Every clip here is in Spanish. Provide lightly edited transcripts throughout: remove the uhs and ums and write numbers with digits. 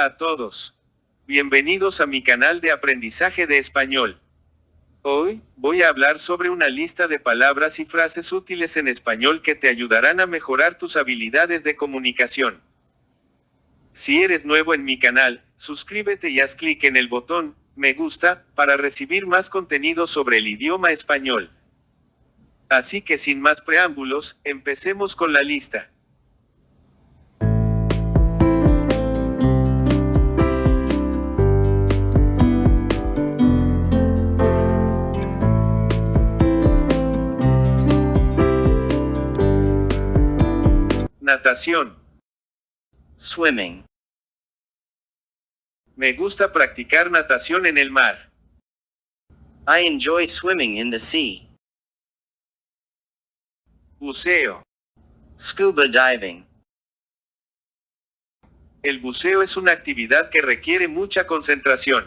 Hola a todos. Bienvenidos a mi canal de aprendizaje de español. Hoy, voy a hablar sobre una lista de palabras y frases útiles en español que te ayudarán a mejorar tus habilidades de comunicación. Si eres nuevo en mi canal, suscríbete y haz clic en el botón me gusta para recibir más contenido sobre el idioma español. Así que sin más preámbulos, empecemos con la lista. Natación. Swimming. Me gusta practicar natación en el mar. I enjoy swimming in the sea. Buceo. Scuba diving. El buceo es una actividad que requiere mucha concentración.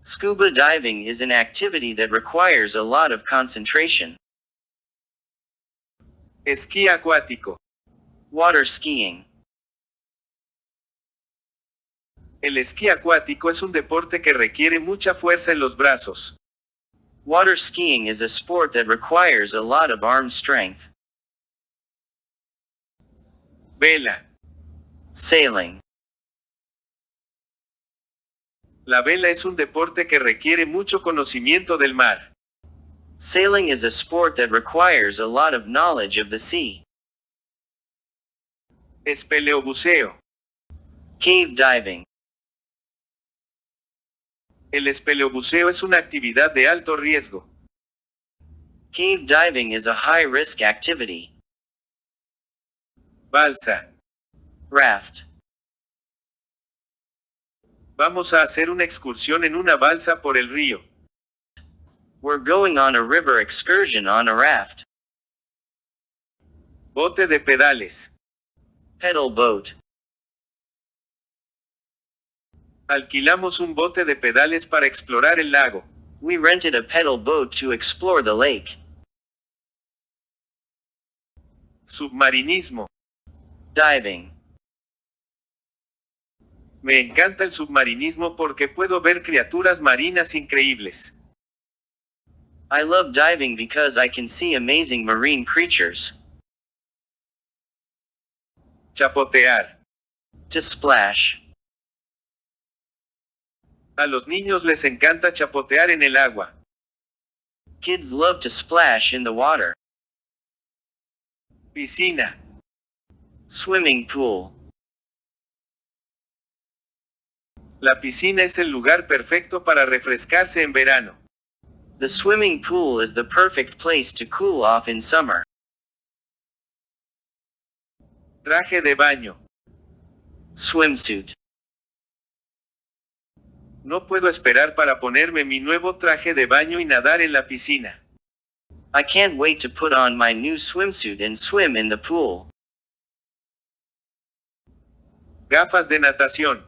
Scuba diving is an activity that requires a lot of concentration. Esquí acuático. Water skiing. El esquí acuático es un deporte que requiere mucha fuerza en los brazos. Water skiing is a sport that requires a lot of arm strength. Vela. Sailing. La vela es un deporte que requiere mucho conocimiento del mar. Sailing is a sport that requires a lot of knowledge of the sea. Espeleobuceo. Cave diving. El espeleobuceo es una actividad de alto riesgo. Cave diving is a high-risk activity. Balsa. Raft. Vamos a hacer una excursión en una balsa por el río. We're going on a river excursion on a raft. Bote de pedales. Pedal boat. Alquilamos un bote de pedales para explorar el lago. We rented a pedal boat to explore the lake. Submarinismo. Diving. Me encanta el submarinismo porque puedo ver criaturas marinas increíbles. I love diving because I can see amazing marine creatures. Chapotear. To splash. A los niños les encanta chapotear en el agua. Kids love to splash in the water. Piscina. Swimming pool. La piscina es el lugar perfecto para refrescarse en verano. The swimming pool is the perfect place to cool off in summer. Traje de baño. Swimsuit. No puedo esperar para ponerme mi nuevo traje de baño y nadar en la piscina. I can't wait to put on my new swimsuit and swim in the pool. Gafas de natación.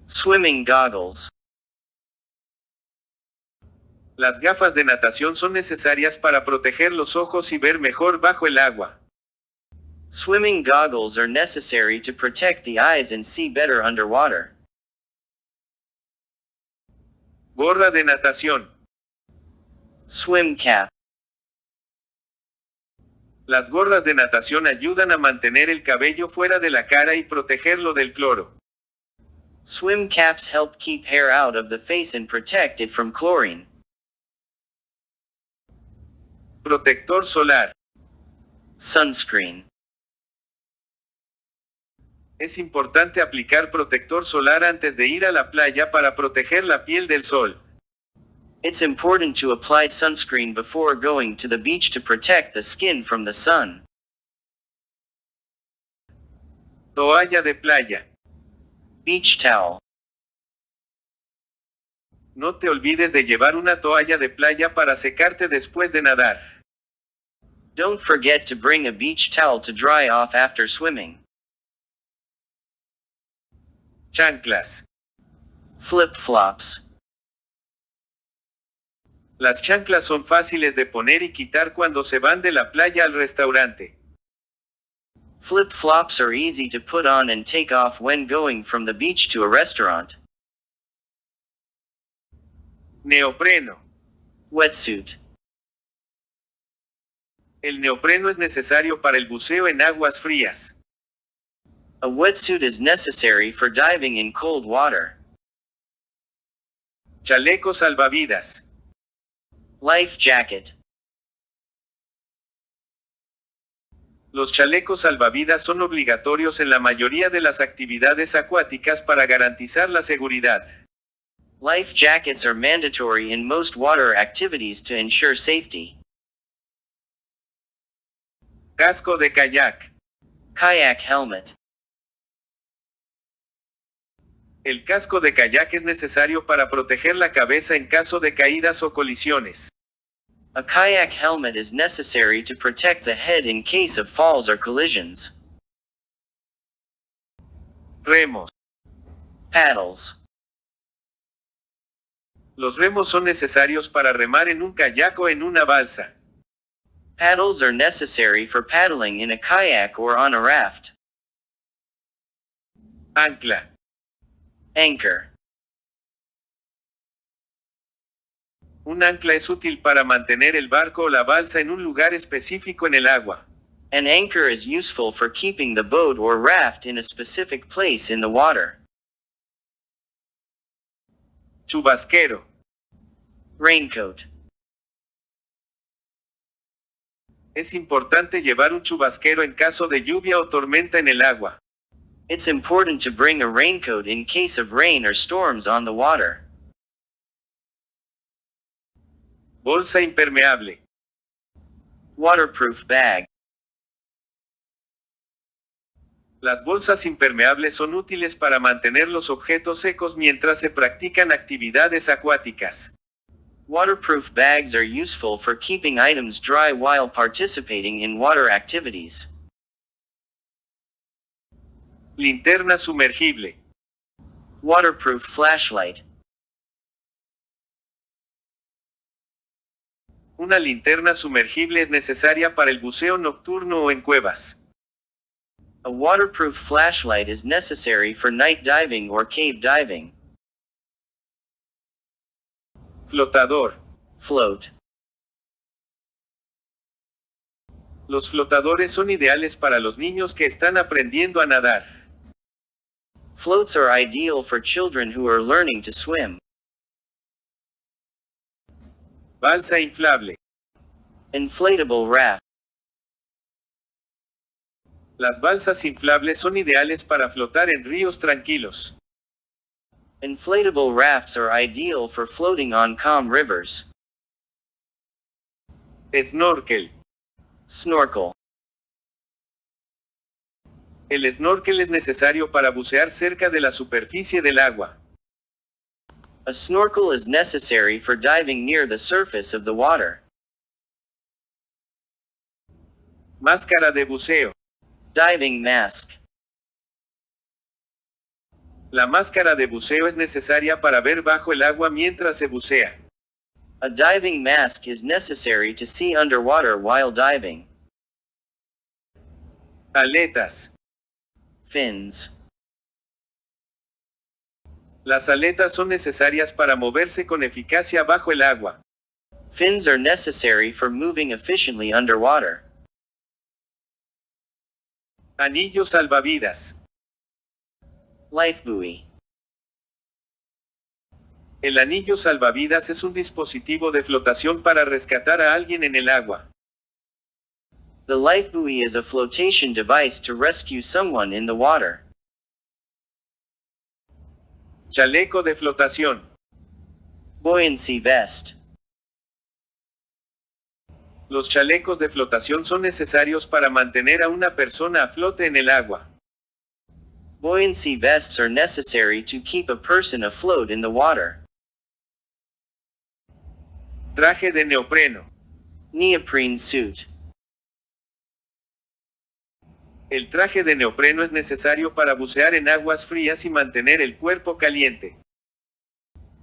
Swimming goggles. Las gafas de natación son necesarias para proteger los ojos y ver mejor bajo el agua. Swimming goggles are necessary to protect the eyes and see better underwater. Gorra de natación. Swim cap. Las gorras de natación ayudan a mantener el cabello fuera de la cara y protegerlo del cloro. Swim caps help keep hair out of the face and protect it from chlorine. Protector solar. Sunscreen. Es importante aplicar protector solar antes de ir a la playa para proteger la piel del sol. It's important to apply sunscreen before going to the beach to protect the skin from the sun. Toalla de playa. Beach towel. No te olvides de llevar una toalla de playa para secarte después de nadar. Don't forget to bring a beach towel to dry off after swimming. Chanclas. Flip-flops. Las chanclas son fáciles de poner y quitar cuando se van de la playa al restaurante. Flip-flops are easy to put on and take off when going from the beach to a restaurant. Neopreno. Wetsuit. El neopreno es necesario para el buceo en aguas frías. A wetsuit is necessary for diving in cold water. Chaleco salvavidas. Life jacket. Los chalecos salvavidas son obligatorios en la mayoría de las actividades acuáticas para garantizar la seguridad. Life jackets are mandatory in most water activities to ensure safety. Casco de kayak. Kayak helmet. El casco de kayak es necesario para proteger la cabeza en caso de caídas o colisiones. A kayak helmet is necessary to protect the head in case of falls or collisions. Remos. Paddles. Los remos son necesarios para remar en un kayak o en una balsa. Paddles are necessary for paddling in a kayak or on a raft. Ancla. Anchor. Un ancla es útil para mantener el barco o la balsa en un lugar específico en el agua. An anchor is useful for keeping the boat or raft in a specific place in the water. Chubasquero. Raincoat. Es importante llevar un chubasquero en caso de lluvia o tormenta en el agua. It's important to bring a raincoat in case of rain or storms on the water. Bolsa impermeable. Waterproof bag. Las bolsas impermeables son útiles para mantener los objetos secos mientras se practican actividades acuáticas. Waterproof bags are useful for keeping items dry while participating in water activities. Linterna sumergible. Waterproof flashlight. Una linterna sumergible es necesaria para el buceo nocturno o en cuevas. A waterproof flashlight is necessary for night diving or cave diving. Flotador. Float. Los flotadores son ideales para los niños que están aprendiendo a nadar. Floats are ideal for children who are learning to swim. Balsa inflable. Inflatable raft. Las balsas inflables son ideales para flotar en ríos tranquilos. Inflatable rafts are ideal for floating on calm rivers. Snorkel. Snorkel. El snorkel es necesario para bucear cerca de la superficie del agua. A snorkel is necessary for diving near the surface of the water. Máscara de buceo. Diving mask. La máscara de buceo es necesaria para ver bajo el agua mientras se bucea. A diving mask is necessary to see underwater while diving. Aletas. Fins. Las aletas son necesarias para moverse con eficacia bajo el agua. Fins are necessary for moving efficiently underwater. Anillo salvavidas. Life buoy. El anillo salvavidas es un dispositivo de flotación para rescatar a alguien en el agua. The life buoy is a flotation device to rescue someone in the water. Chaleco de flotación. Buoyancy vest. Los chalecos de flotación son necesarios para mantener a una persona a flote en el agua. Buoyancy vests are necessary to keep a person afloat in the water. Traje de neopreno. Neoprene suit. El traje de neopreno es necesario para bucear en aguas frías y mantener el cuerpo caliente.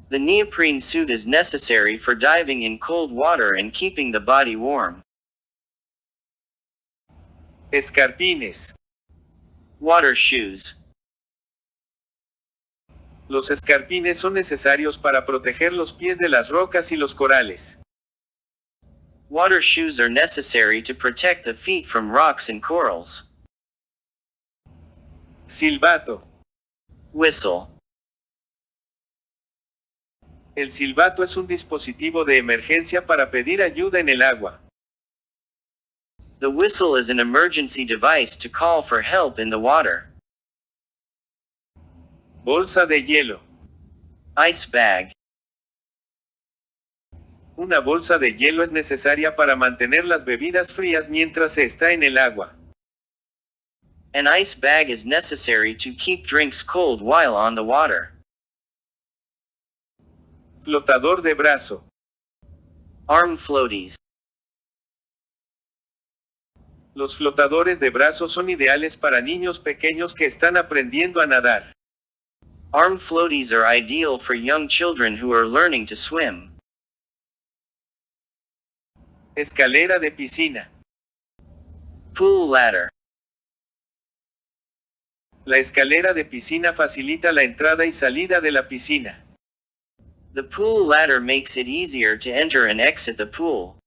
The neoprene suit is necessary for diving in cold water and keeping the body warm. Escarpines. Water shoes. Los escarpines son necesarios para proteger los pies de las rocas y los corales. Water shoes are necessary to protect the feet from rocks and corals. Silbato. Whistle. El silbato es un dispositivo de emergencia para pedir ayuda en el agua. The whistle is an emergency device to call for help in the water. Bolsa de hielo. Ice bag. Una bolsa de hielo es necesaria para mantener las bebidas frías mientras se está en el agua. An ice bag is necessary to keep drinks cold while on the water. Flotador de brazo. Arm floaties. Los flotadores de brazos son ideales para niños pequeños que están aprendiendo a nadar. Arm floaties are ideal for young children who are learning to swim. Escalera de piscina. Pool ladder. La escalera de piscina facilita la entrada y salida de la piscina. The pool ladder makes it easier to enter and exit the pool.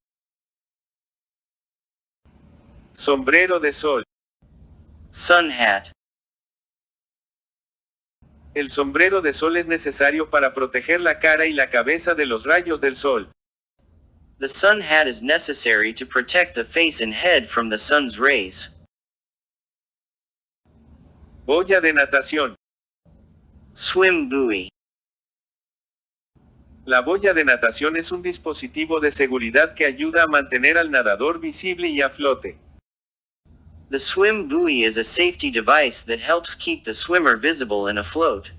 Sombrero de sol. Sun hat. El sombrero de sol es necesario para proteger la cara y la cabeza de los rayos del sol. The sun hat is necessary to protect the face and head from the sun's rays. Boya de natación. Swim buoy. La boya de natación es un dispositivo de seguridad que ayuda a mantener al nadador visible y a flote. The swim buoy is a safety device that helps keep the swimmer visible and afloat.